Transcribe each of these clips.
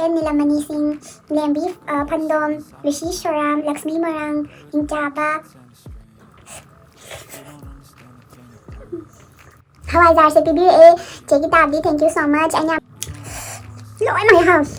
em nila manising lembeef pandom rishi shoram lakshmi marang inchaba hawaijar se pibir e cheki tabdi thank you so much anya lỗi my house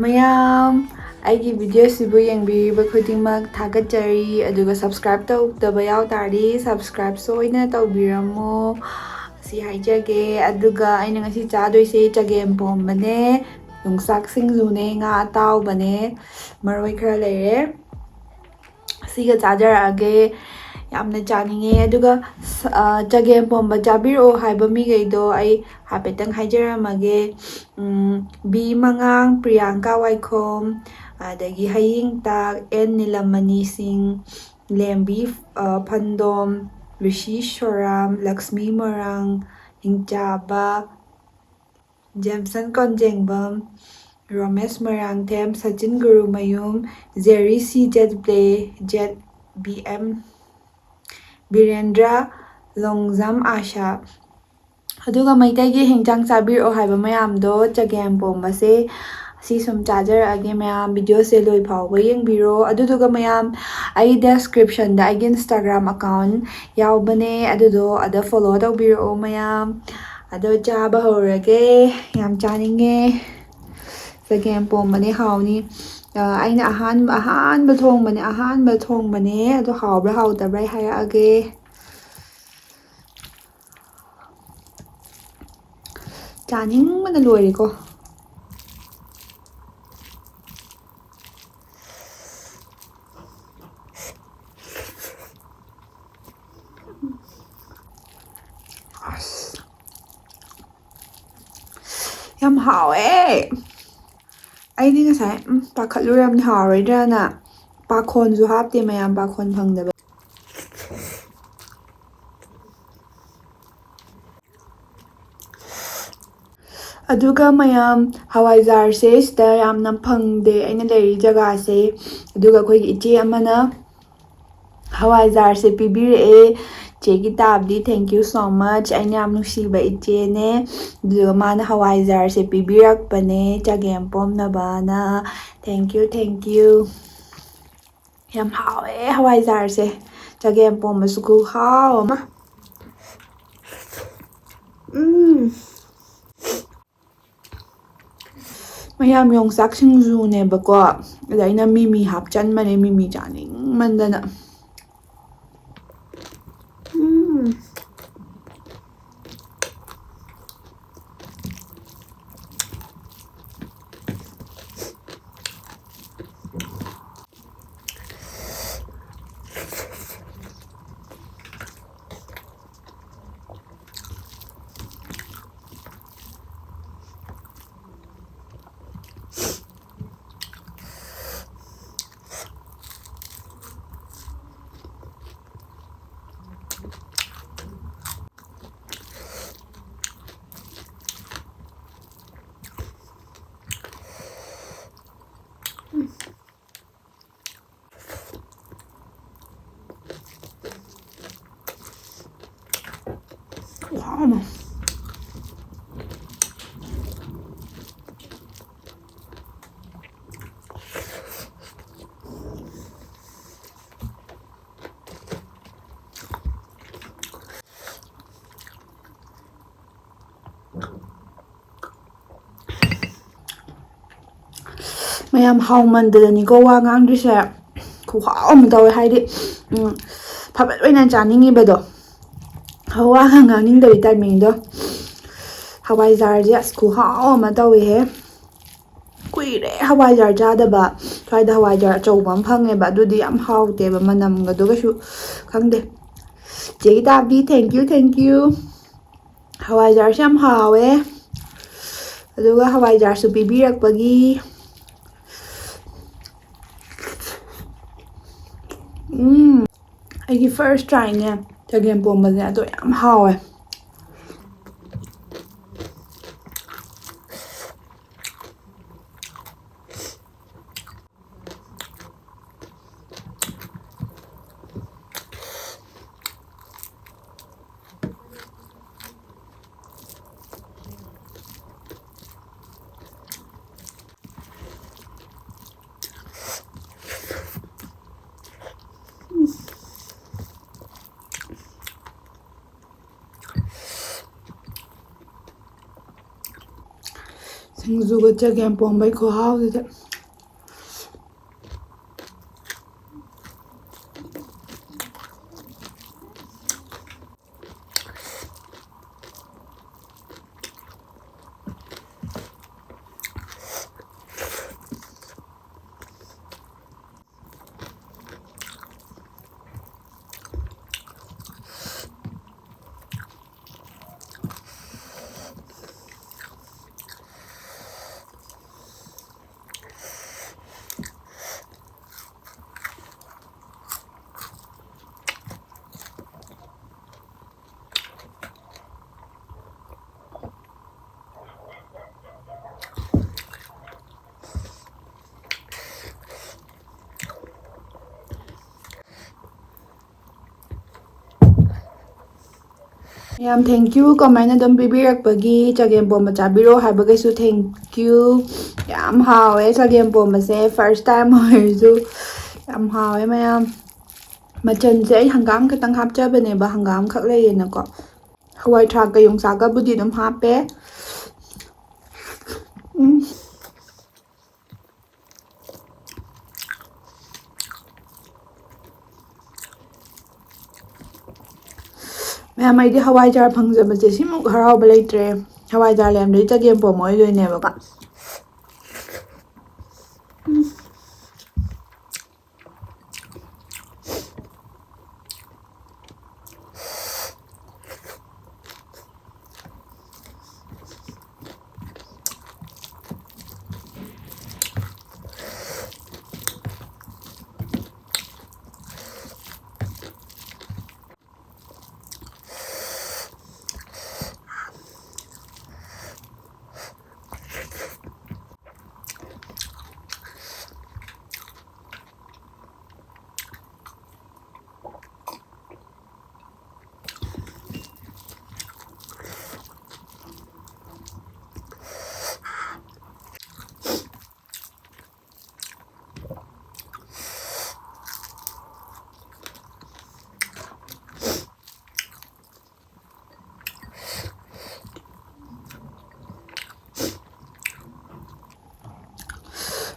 mayam aigi video sibu yengbiriba khudingmak thagatjari aduga subscribe tawdaba yawtardi subscribe soina tawbiramo si haijage aduga aina ngasi chadoise chagem pomba ne yongsak singju ne nga atawba ne maroi khara leire siga chajarage yamna chaninge aduga chagem pomba chabiro haiba migaido ai hapetang haijaramage bi mangang priyanka waikhom adagi haying tak en nilamani sing lembi phandom rishi shoram lakshmi marang hingchaba Jamson Konjengbam Romesh Marang Them Sachin Guru Mayum Jerry C Jet Play Jet BM Birendra Longzam Asha aduga maitagi hingchang sabir o haiba mayam do chagem pomba se si sum charger age mayam video se loi phawba yengbiro aduduga mayam ai description da age Instagram account yawbane adudo ada follow tawbiro mayam ado chaba horage yam chaninge chagem pomba ne hawni aina ahanba thongbane ado hawbra hawtabra hairage चानिंगबना लोरेको yam hawe aidi ngasai pakhatluram haroidrana pakhon ju hapte mayam pakhon phangdaba aduga mayam hawaijar se sida yamna phangde aina leri jaga se aduga khoi iche amana hawaijar se pibire cheki tabdi thank you so much aina yam nusiba iche ne aduga mana hawaijar se pibirak pane chagem pomna bana thank you yam hawe hawaijar se chagem pomba suku haw ma mayam yongsak singju ne bako adaina mimi hapchan mane mimi chaning mandana ꯈꯨꯍꯥꯎ ꯑꯃ ꯃꯌꯥꯝ ꯍꯥꯎꯃꯟꯗꯗꯅꯤꯀꯣ ꯋꯥ ꯉꯥꯡꯗ꯭ꯔꯤꯁꯦ ꯈꯨꯍꯥꯎ ꯑꯃ ꯇꯧꯋꯦ ꯍꯥꯏꯗꯤ ꯐꯕꯠ ꯑꯣꯏꯅ ꯆꯥꯅꯤꯡꯉꯤꯕꯗꯣ ꯋꯥꯒ ꯉꯥꯡꯅꯤꯡꯗꯕꯤ ꯇꯥꯏꯃꯤꯡꯗꯣ ꯍꯋꯥꯏꯖꯥꯔꯁꯦ ꯑꯁ ꯈꯨꯍꯥꯎ ꯑꯃ ꯇꯧꯋꯦꯍꯦ ꯀꯨꯏꯔꯦ ꯍꯋꯥꯏꯖꯥꯔ ꯆꯥꯗꯕ ꯁ꯭ꯋꯥꯏꯗ ꯍꯋꯥꯏꯖꯥꯔ ꯑꯆꯧꯕ ꯑꯃ ꯐꯪꯉꯦꯕ ꯑꯗꯨꯗꯤ ꯌꯥꯝ ꯍꯥꯎꯇꯦꯕ ꯃꯅꯝꯒꯗꯣ ꯀꯩꯁꯨ ꯈꯪꯗꯦ ꯆꯦꯒꯤ ꯇꯥꯕꯤ ꯊꯦꯡꯀ꯭ꯌꯨ ꯍꯋꯥꯏꯖꯥꯔꯁꯦ ꯌꯥꯝ ꯍꯥꯎꯋꯦ ꯑꯗꯨꯒ ꯍꯋꯥꯏꯖꯥꯔꯁꯨ ꯄꯤꯕꯤꯔꯛꯄꯒꯤ ꯑꯩꯒꯤ ꯐꯥꯔꯁ ꯇ꯭ꯔꯥꯏꯅꯦ ꯆꯒꯦꯝ ꯄꯣꯝꯕꯁꯦ ꯑꯗꯣ ꯌꯥꯝ ꯍꯥꯎꯋꯦ ꯁꯤꯡꯖꯨꯒ ꯆꯒꯦꯝ ꯄꯣꯝꯕꯩ ꯈꯨꯍꯥꯎꯁꯤꯗ ꯌꯥꯝ ꯊꯦꯡꯀ꯭ꯌꯨ ꯀꯃꯥꯏꯅ ꯑꯗꯨꯝ ꯄꯤꯕꯤꯔꯛꯄꯒꯤ ꯆꯒꯦꯝ ꯄꯣꯝꯕ ꯆꯥꯕꯤꯔꯣ ꯍꯥꯏꯕꯒꯩꯁꯨ ꯊꯦꯡꯀ꯭ꯌꯨ ꯌꯥꯝ ꯍꯥꯎꯋꯦ ꯆꯒꯦꯝ ꯄꯣꯝꯕꯁꯦ ꯐꯥꯔꯁ ꯇꯥꯏꯝ ꯑꯣꯏꯔꯁꯨ ꯌꯥꯝ ꯍꯥꯎꯋꯦ ꯃꯌꯥꯝ ꯃꯆꯜꯁꯦ ꯑꯩ ꯍꯪꯒꯥꯝ ꯈꯛꯇꯪ ꯍꯥꯞꯆꯕꯅꯦꯕ ꯍꯪꯒꯥꯝ ꯈꯛ ꯂꯩꯌꯦꯅꯀꯣ ꯍꯋꯥꯏ ꯊꯔꯥꯛꯀ ꯌꯣꯡꯆꯥꯛꯀꯕꯨꯗꯤ ꯑꯗꯨꯝ ꯍꯥꯞꯄꯦ ꯃꯌꯥꯝ ꯑꯩꯗꯤ ꯍꯋꯥꯏꯖꯥꯔ ꯐꯪꯖꯕꯁꯦ ꯁꯤꯃꯨꯛ ꯍꯔꯥꯎꯕ ꯂꯩꯇ꯭ꯔꯦ ꯍꯋꯥꯏꯖꯥꯔ ꯂꯩꯔꯝꯗ꯭ꯔꯗꯤ ꯆꯒꯦꯝ ꯄꯣꯝꯕ ꯑꯣꯏꯗꯣꯏꯅꯦꯕꯀꯣ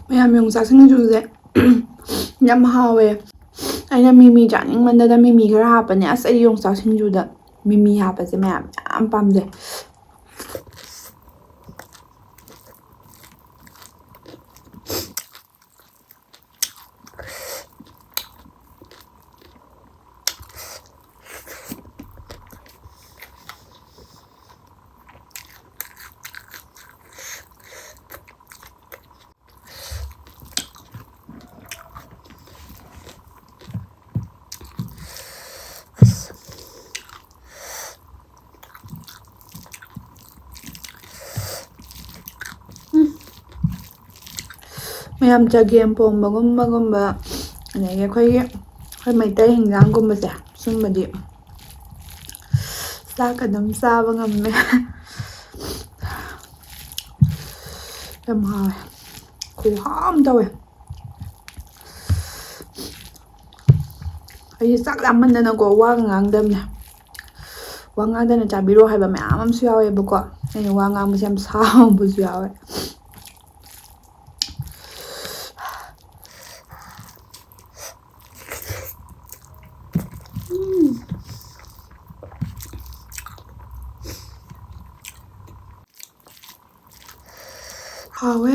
ꯃꯌꯥꯝ ꯌꯣꯡꯆꯥꯛ ꯁꯤꯡꯖꯨꯁꯦ ꯌꯥꯝ ꯍꯥꯎꯋꯦ ꯑꯩꯅ ꯃꯤꯃꯤ ꯆꯥꯅꯤꯡꯃꯟꯗꯅ ꯃꯤꯃꯤ ꯈꯔ ꯍꯥꯞꯄꯅꯦ ꯑꯁ ꯑꯩ ꯌꯣꯡꯆꯥꯛ ꯁꯤꯡꯖꯨꯗ ꯃꯤꯃꯤ ꯍꯥꯞꯄꯁꯦ ꯃꯌꯥꯝ ꯌꯥꯝ ꯄꯥꯝꯖꯩ ꯃꯌꯥꯝ ꯆꯒꯦꯝ ꯄꯣꯝꯕꯒꯨꯝꯕ ꯑꯗꯒꯤ ꯑꯩꯈꯣꯏ ꯃꯩꯇꯩ ꯍꯤꯟꯖꯥꯡꯒꯨꯝꯕꯁꯦ ꯁꯨꯝꯕꯗꯤ ꯆꯥꯛ ꯑꯗꯨꯝ ꯆꯥꯕ ꯉꯝꯃꯦ ꯌꯥꯝ ꯍꯥꯎꯋꯦ ꯈꯨꯍꯥꯎ ꯑꯃ ꯇꯧꯋꯦ ꯑꯩꯁꯦ ꯆꯥꯛ ꯂꯥꯝꯃꯟꯗꯅꯀꯣ ꯋꯥꯒ ꯉꯥꯡꯗꯕꯅꯦ ꯋꯥ ꯉꯥꯡꯗꯅ ꯆꯥꯕꯤꯔꯣ ꯍꯥꯏꯕ ꯃꯌꯥꯝ ꯑꯃꯁꯨ ꯌꯥꯎꯋꯦꯕꯀꯣ ꯑꯩꯅ ꯋꯥ ꯉꯥꯡꯕꯁꯦ ꯌꯥꯝ ꯁꯥꯎꯕꯁꯨ ꯌꯥꯎꯋꯦ 하왜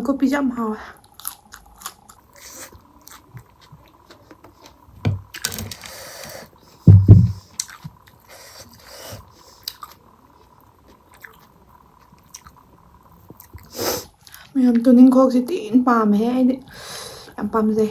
커피 좀 하와 ꯃꯌꯥꯝ ꯇꯨꯅꯤꯡꯈꯣꯛꯁꯤ ꯇꯤꯟ ꯄꯥꯝꯃꯦꯍꯦ ꯑꯩꯗꯤ ꯌꯥꯝ ꯄꯥꯝꯖꯩ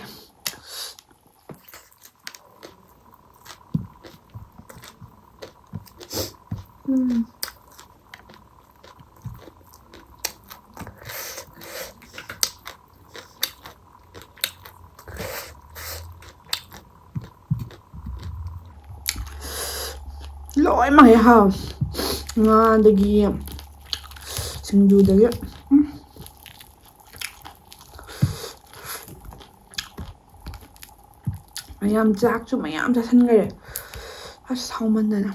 ꯂꯣꯏꯅꯃꯛ ꯍꯦꯛ ꯍꯥꯎ ꯉꯥꯗꯒꯤ ꯁꯤꯡꯖꯨꯗꯒꯤ ꯃꯌꯥꯝ ꯆꯥꯛꯁꯨ ꯃꯌꯥꯝ ꯆꯥꯁꯟꯈꯔꯦ ꯑꯁ ꯍꯥꯎꯃꯟꯗꯅ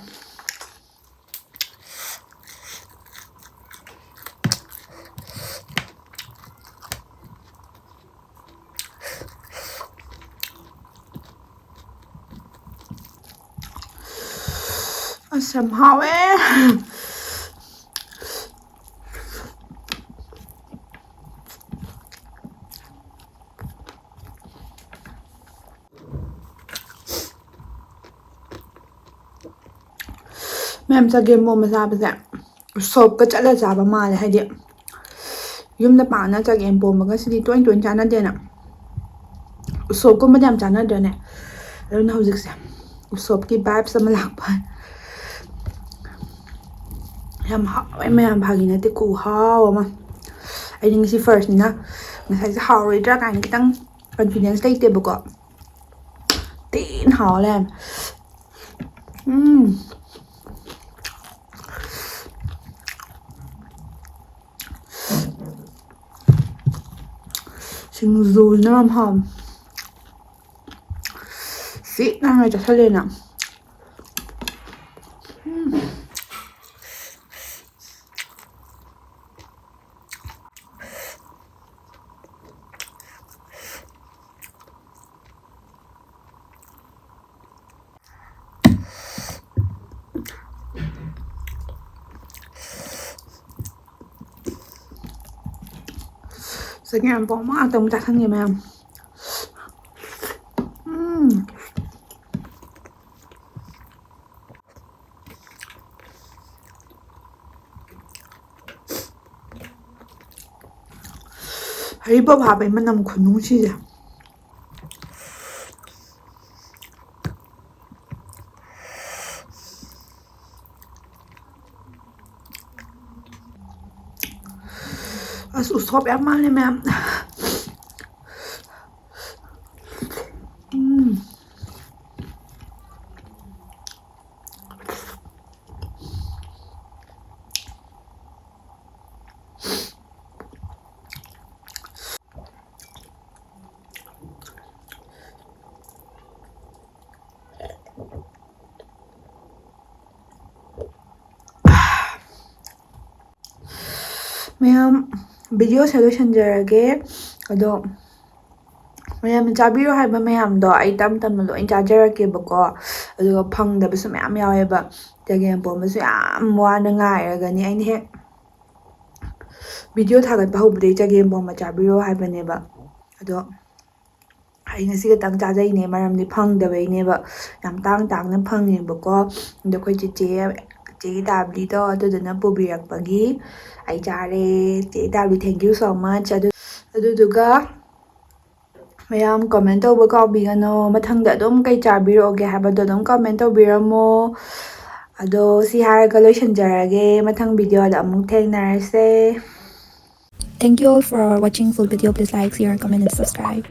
ꯑꯁ ꯌꯥꯝ ꯍꯥꯎꯋꯦ ꯃꯌꯥꯝ ꯆꯒꯦꯝ ꯄꯣꯝꯕ ꯆꯥꯕꯁꯦ ꯁꯣꯞꯀ ꯆꯠꯂ ꯆꯥꯕ ꯃꯥꯜꯂꯦ ꯍꯥꯏꯗꯤ ꯌꯨꯝꯗ ꯄꯥꯛꯅ ꯆꯒꯦꯝ ꯄꯣꯝꯕꯒꯁꯤꯗꯤ ꯇꯣꯏ ꯇꯣꯏꯅ ꯆꯥꯟꯅꯗꯦꯅ ꯎꯁꯣꯞꯀꯨꯝꯕꯗꯤ ꯌꯥꯝ ꯆꯥꯟꯅꯗ꯭ꯔꯅꯦ ꯑꯗꯨꯅ ꯍꯧꯖꯤꯛꯁꯦ ꯎꯁꯣꯞꯀꯤ ꯚꯥꯏꯞꯁ ꯑꯃ ꯂꯥꯛꯄ ꯌꯥꯝ ꯍꯥꯎꯋꯦ ꯃꯌꯥꯝ ꯐꯥꯒꯤ ꯅꯠꯇꯦ ꯈꯨꯍꯥꯎ ꯑꯃ ꯑꯩꯗꯤ ꯉꯁꯤ ꯐꯥꯔꯁꯅꯤꯅ ꯉꯁꯥꯏꯁꯦ ꯍꯥꯎꯔꯣꯏꯗ꯭ꯔꯥ ꯀꯥꯏꯅ ꯈꯤꯇꯪ ꯀꯟꯐꯤꯗꯦꯟꯁ ꯂꯩꯇꯦꯕꯀꯣ ꯇꯤꯟ ꯍꯥꯎ ꯂꯩꯔꯝꯃꯦ ꯁꯤꯡꯖꯨꯁꯤꯅ ꯌꯥꯝ ꯍꯥꯎꯋꯦ ꯁꯤꯠ ꯅꯥꯟꯅ ꯆꯥꯁꯜꯂꯦꯅ ꯆꯒꯦꯝꯄꯣꯝꯕ ꯉꯥꯛꯇ ꯑꯃꯨꯛ ꯆꯥꯁꯟꯒꯦ ꯃꯌꯥꯝ ꯍꯔꯤꯕꯣꯞ ꯍꯥꯞꯄꯩ ꯃꯅꯝ ꯈꯨꯅꯨꯡꯁꯤꯁꯦ ꯑꯁ ꯎꯁꯣꯞ ꯌꯥꯝ ꯃꯥꯜꯂꯦ ꯃꯌꯥꯝ ꯃꯌꯥꯝ ꯚꯤꯗꯤꯑꯣꯁꯦ ꯂꯣꯏꯁꯟꯖꯔꯒꯦ ꯑꯗꯣ ꯃꯌꯥꯝꯅ ꯆꯥꯕꯤꯔꯣ ꯍꯥꯏꯕ ꯃꯌꯥꯝꯗꯣ ꯑꯩ ꯇꯞ ꯇꯞꯅ ꯂꯣꯏ ꯆꯥꯖꯔꯛꯀꯦꯕꯀꯣ ꯑꯗꯨꯒ ꯐꯪꯗꯕꯁꯨ ꯃꯌꯥꯝ ꯌꯥꯎꯋꯦꯕ ꯆꯒꯦꯝ ꯄꯣꯝꯕꯁꯨ ꯌꯥꯝ ꯋꯥꯅ ꯉꯥꯏꯔꯒꯅꯤ ꯑꯩꯅ ꯍꯦꯛ ꯚꯤꯗꯤꯑꯣ ꯊꯥꯒꯠꯄ ꯍꯧꯕꯗꯩ ꯆꯒꯦꯝ ꯄꯣꯝꯕ ꯆꯥꯕꯤꯔꯣ ꯍꯥꯏꯕꯅꯦꯕ ꯑꯗꯣ ꯑꯩ ꯉꯁꯤ ꯈꯛꯇꯪ ꯆꯥꯖꯩꯅꯦ ꯃꯔꯝꯗꯤ ꯐꯪꯗꯕꯩꯅꯦꯕ ꯌꯥꯝ ꯇꯥꯡꯅ ꯐꯪꯉꯦꯕꯀꯣ ꯑꯗꯣ ꯑꯩꯈꯣꯏ ꯆꯦ ꯗꯥꯕꯂꯤꯗꯣ ꯑꯗꯨꯗꯨꯅ ꯄꯨꯕꯤꯔꯛꯄꯒꯤ ꯑꯩ ꯆꯥꯔꯦ ꯆꯦ ꯗꯥꯕꯂꯤ ꯊꯦꯡꯛ ꯌꯨ ꯁꯣ ꯃꯆ ꯑꯗꯨꯗꯨꯒ ꯃꯌꯥꯝ ꯀꯣꯃꯦꯟ ꯇꯧꯕ ꯀꯥꯎꯕꯤꯒꯅꯣ ꯃꯊꯪꯗ ꯑꯗꯨꯝ ꯀꯩ ꯆꯥꯕꯤꯔꯛꯑꯣꯒꯦ ꯍꯥꯏꯕꯗꯣ ꯑꯗꯨꯝ ꯀꯣꯃꯦꯟ ꯇꯧꯕꯤꯔꯝꯃꯣ ꯑꯗꯣ ꯁꯤ ꯍꯥꯏꯔꯒ ꯂꯣꯏꯁꯤꯟꯖꯔꯒꯦ ꯃꯊꯪ ꯚꯤꯗꯤꯑꯣꯗ ꯑꯃꯨꯛ ꯊꯦꯡꯅꯔꯁꯦ. Thank you all for watching full video. Please like, share, comment, and subscribe.